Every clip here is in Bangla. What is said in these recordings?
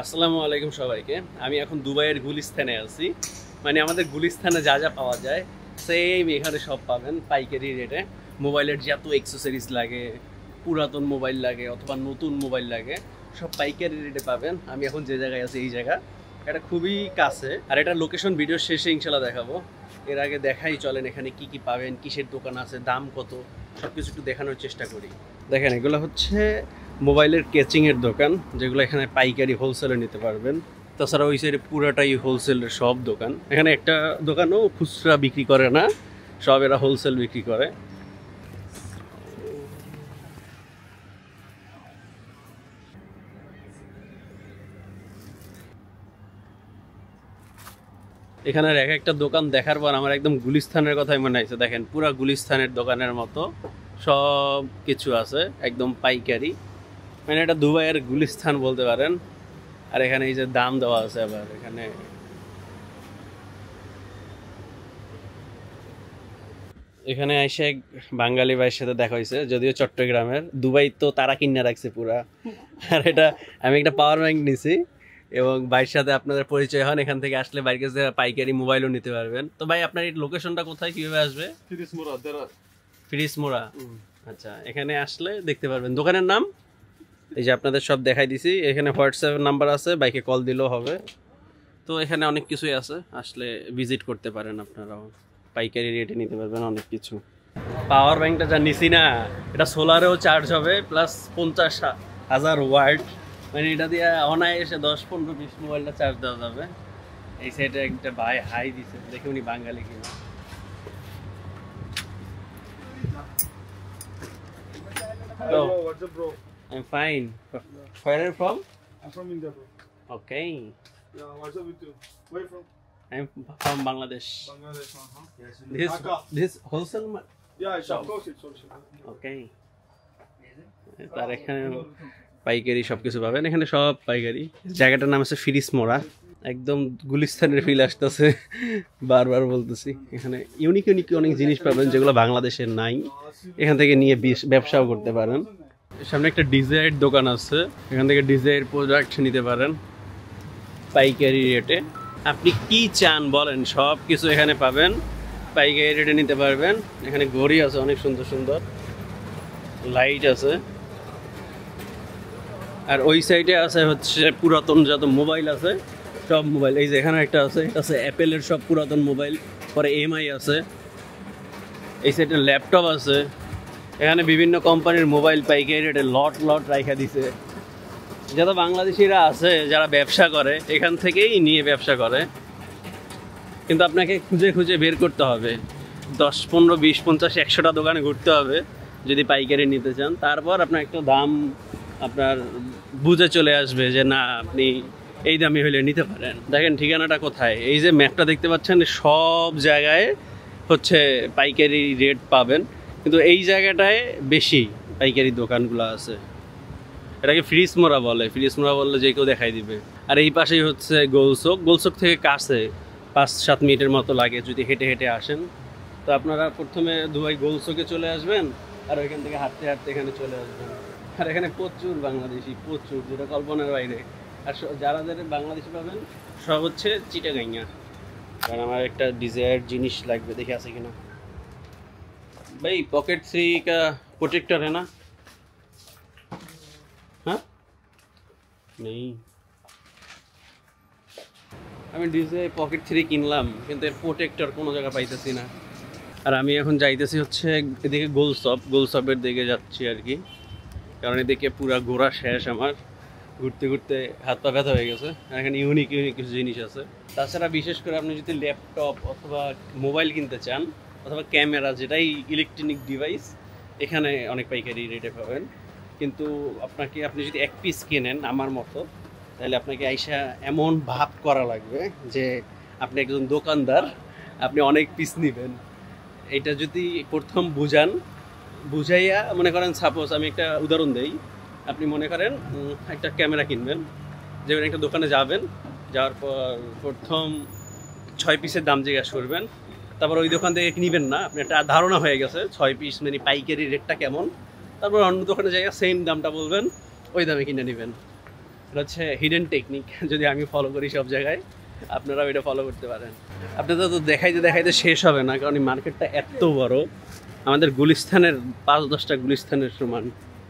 আসসালামু আলাইকুম সবাইকে। আমি এখন দুবাইয়ের গুলিস্তানে আছি। মানে আমাদের গুলিস্তানে যা যা পাওয়া যায় সেম এখানে সব পাবেন পাইকারি রেটে। মোবাইলের যত অ্যাক্সেসরিজ লাগে, পুরাতন মোবাইল লাগে অথবা নতুন মোবাইল লাগে, সব পাইকারি রেটে পাবেন। আমি এখন যে জায়গায় আছি এই জায়গা এটা খুবই কাছে, আর এটা লোকেশন ভিডিও শেষে ইনশাল্লাহ দেখাবো। এর আগে দেখাই চলেন এখানে কি কি পাবেন, কিসের দোকান আছে, দাম কত, সব কিছু একটু দেখানোর চেষ্টা করি। দেখেন এগুলো হচ্ছে মোবাইলের কেচিংয়ের দোকান, যেগুলো এখানে পাইকারি হোলসেলে নিতে পারবেন। তাছাড়া ওই সাইডে পুরাটাই হোলসেলের সব দোকান। এখানে একটা দোকানও খুচরা বিক্রি করে না, সব এরা হোলসেল বিক্রি করে। এখানের এক একটা দোকান দেখার পর আমার একদম গুলিস্তানের কথাই মনে হয়েছে। দেখেন পুরা গুলিস্তানের দোকানের মতো সব কিছু আছে, একদম পাইকারি। মানে এটা দুবাইয়ের গুলিস্তান বলতে পারেন। আর এখানে এই যে দাম দেওয়া আছে, আবার এখানে এসে এক বাঙালি ভাইয়ের সাথে দেখা হয়েছে, যদিও চট্টগ্রামের। দুবাই তো তারা কিনে রাখছে পুরা। আর এটা আমি একটা পাওয়ার ব্যাংক নিছি, এবং ভাইয়ের সাথে আপনাদের পরিচয় হন। এখান থেকে আসলে বাইরের কাছে পাইকারি মোবাইলও নিতে পারবেন। তো ভাই আপনার এই লোকেশনটা কোথায়, কিভাবে আসবে? ফিরিস মোড়া। আচ্ছা, এখানে আসলে দেখতে পারবেন দোকানের নাম। এই যে আপনাদের সব দেখাই দিছি। এখানে হোয়াটসঅ্যাপ নাম্বার আছে, বাইকে কল দিলেও হবে। তো এখানে অনেক কিছুই আছে, আসলে ভিজিট করতে পারেন আপনারাও। পাইকারি রেটে নিতে পারবেন অনেক কিছু। পাওয়ার ব্যাংকটা যা নিছি না, এটা সোলারেও চার্জ হবে, প্লাস 50,000 ওয়াট। মানে এটা দিয়ে অনায়াসে 10-15-20 মোবাইলটা চার্জ দেওয়া যাবে। এই সাইডে একটা ভাই হাই দিছে, দেখে উনি বাঙালি কিনা। Hello. What's up, bro? I'm fine. Where are you from? I'm from India, bro. Okay. Yeah, what's up with you? Where you from? I'm from Bangladesh. Bangladesh, uh-huh. Yes. This wholesale Yeah, it's shop. of course it's also. Okay. তার এখানে পাইকারি সব কিছু পাবেন, এখানে সব পাইকারি। জায়গাটার নাম আছে ফিরিস মোড়া। একদম গুলিস্তানের ফিল আসতেছে, বারবার বলতেছি। এখানে ইউনিক ইউনিক অনেক জিনিস পাবেন যেগুলো বাংলাদেশের নাই। এখান থেকে নিয়ে ব্যবসাও করতে পারেন। সামনে একটা ডিজাইয়ের দোকান আছে, এখান থেকে ডিজাইয়ের প্রোডাক্ট নিতে পারেন পাইকারি রেটে। আপনি কি চান বলেন, সব কিছু এখানে পাবেন, পাইকারি রেটে নিতে পারবেন। এখানে ঘড়ি আছে অনেক সুন্দর সুন্দর, লাইট আছে। আর ওই সাইডে আছে হচ্ছে পুরাতন যত মোবাইল আছে সব মোবাইল। এই যে এখানে একটা আছে, এটা আছে অ্যাপেলের সব পুরাতন মোবাইল। পরে এমআই আছে, এই সাইডে ল্যাপটপ আছে। এখানে বিভিন্ন কোম্পানির মোবাইল পাইকারি রেটে লট লট রাখা দিছে। যত বাংলাদেশিরা আছে যারা ব্যবসা করে, এখান থেকেই নিয়ে ব্যবসা করে। কিন্তু আপনাকে খুঁজে খুঁজে বের করতে হবে, 10, 15, 20, 50, 100টা দোকানে ঘুরতে হবে যদি পাইকারি নিতে চান। তারপর আপনার একটা দাম আপনার বুঝে চলে আসবে যে না, আপনি এই দামি হলে নিতে পারেন। দেখেন ঠিকানাটা কোথায়, এই যে ম্যাপটা দেখতে পাচ্ছেন, সব জায়গায় হচ্ছে পাইকারি রেট পাবেন, কিন্তু এই জায়গাটায় বেশি পাইকারি দোকানগুলো আছে। এটাকে ফ্রিজ মোড়া বলে, ফ্রিজ মোড়া বললে যে কেউ দেখাই দিবে। আর এই পাশেই হচ্ছে গোলচক। গোলচক থেকে কাছে 5-7 মিনিটের মতো লাগে যদি হেঁটে হেঁটে আসেন। তো আপনারা প্রথমে দুবাই গোলচকে চলে আসবেন, আর ওইখান থেকে হাঁটতে হাঁটতে এখানে চলে আসবেন। আর এখানে প্রচুর বাংলাদেশি, প্রচুর, যেটা কল্পনার বাইরে। আর যারা যারা বাংলাদেশি পাবেন সব হচ্ছে চিটাগাঙ্গা। কারণ আমার একটা ডিজায়ার জিনিস লাগবে, দেখে আছে কিনা। ভাই पॉकेट 3 का प्रोटेक्टर है ना? हाँ नहीं, আমি ডিজে পকেট 3 কিনলাম, কিন্তু এর প্রোটেক্টর কোনো জায়গা পাইতেছি না। আর আমি এখন যাইতেছি হচ্ছে এদিকে গোলসপের দিকে যাচ্ছি আর কি। কারণ এদিকে পুরা ঘোরা শেষ আমার, ঘুরতে ঘুরতে হাত পা ব্যথা হয়ে গেছে। এখানে ইউনিক ইউনিক কিছু জিনিস আছে। তাছাড়া বিশেষ করে আপনি যদি ল্যাপটপ অথবা মোবাইল কিনতে চান, অথবা ক্যামেরা, যেটাই ইলেকট্রনিক ডিভাইস, এখানে অনেক পাইকারি রেটে পাবেন। কিন্তু আপনি যদি এক পিস কেনেন আমার মতো, তাহলে আপনাকে আইসা এমন ভাব করা লাগবে যে আপনি একজন দোকানদার, আপনি অনেক পিস নেবেন। এটা যদি প্রথম বুঝাইয়া, মনে করেন সাপোজ আমি একটা উদাহরণ দেই, আপনি মনে করেন একটা ক্যামেরা কিনবেন, যেমন একটা দোকানে যাবেন, যাওয়ার পর প্রথম 6 পিসের দাম জিজ্ঞাসা করবেন। তারপর ওই দোকান থেকে কিনবেন না, আপনি একটা ধারণা হয়ে গেছে 6 পিস মানে পাইকারি রেটটা কেমন। তারপর অন্য দোকানে জায়গা সেম দামটা বলবেন, ওই দামে কিনে নেবেন। এটা হচ্ছে হিডেন টেকনিক, যদি আমি ফলো করি সব জায়গায়, আপনারাও এটা ফলো করতে পারেন। আপনাদের তো দেখাইতে দেখাইতে শেষ হবে না, কারণ এই মার্কেটটা এত বড়, আমাদের গুলিস্তানের 5-10টা গুলিস্তানের সমান।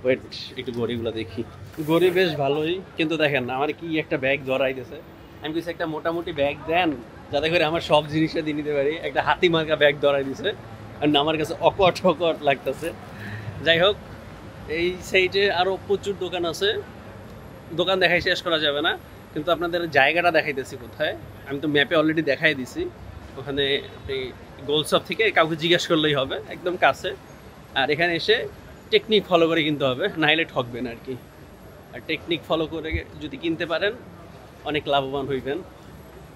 ওয়েট, একটু গড়িগুলো দেখি। গড়ি বেশ ভালোই, কিন্তু দেখেন আমার কি একটা ব্যাগ ধরাই দিয়েছে। আমি কিছু একটা মোটামুটি ব্যাগ দেন, যাতে করে আমার সব জিনিসটা দিয়ে নিতে পারি। একটা হাতি মার্কা ব্যাগ ধরাই দিছে, আর আমার কাছে অকট লাগতেছে। যাই হোক, এই সাইডে আরও প্রচুর দোকান আছে, দোকান দেখাই শেষ করা যাবে না, কিন্তু আপনাদের জায়গাটা দেখাইতেছি কোথায়। আমি তো ম্যাপে অলরেডি দেখাই দিছি, ওখানে আপনি গোলসপ থেকে কাউকে জিজ্ঞেস করলেই হবে, একদম কাছে। আর এখানে এসে টেকনিক ফলো করে কিনতে হবে, নাহলে ঠকবেন আর কি। আর টেকনিক ফলো করে যদি কিনতে পারেন অনেক লাভবান হইবেন।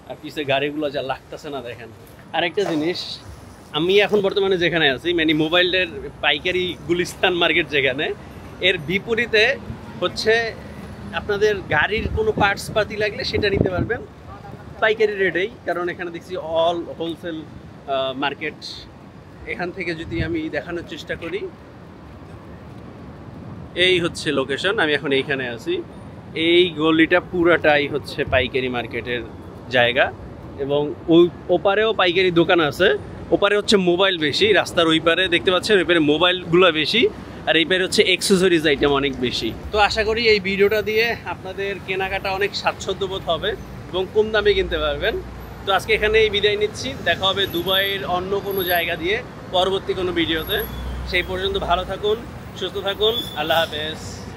আর পিছে গাড়িগুলো যা লাগতেছে না দেখেন। আরেকটা জিনিস, আমি এখন বর্তমানে যেখানে আছি, মানে মোবাইলের পাইকারি গুলিস্তান মার্কেট যেখানে, এর বিপরীতে হচ্ছে আপনাদের গাড়ির কোনো পার্টস পাতি লাগলে সেটা নিতে পারবেন পাইকারি রেটেই, কারণ এখানে দেখছি অল হোলসেল মার্কেট। এখান থেকে যদি আমি দেখানোর চেষ্টা করি, এই হচ্ছে লোকেশন, আমি এখন এইখানে আছি। এই গলিটা পুরাটাই হচ্ছে পাইকারি মার্কেটের জায়গা, এবং ওই ওপারেও পাইকারি দোকান আছে। ওপারে হচ্ছে মোবাইল বেশি, রাস্তার ওই পারে দেখতে পাচ্ছেন, ওই পারে মোবাইলগুলো বেশি, আর এই পারে হচ্ছে অ্যাক্সেসরিজ আইটেম অনেক বেশি। তো আশা করি এই ভিডিওটা দিয়ে আপনাদের কেনাকাটা অনেক স্বাচ্ছন্দ্যবোধ হবে এবং কম দামে কিনতে পারবেন। তো আজকে এখানেই বিদায় নিচ্ছি, দেখা হবে দুবাইয়ের অন্য কোনো জায়গা দিয়ে পরবর্তী কোনো ভিডিওতে। সেই পর্যন্ত ভালো থাকুন, সুস্থ থাকুন, আল্লাহ হাফেজ।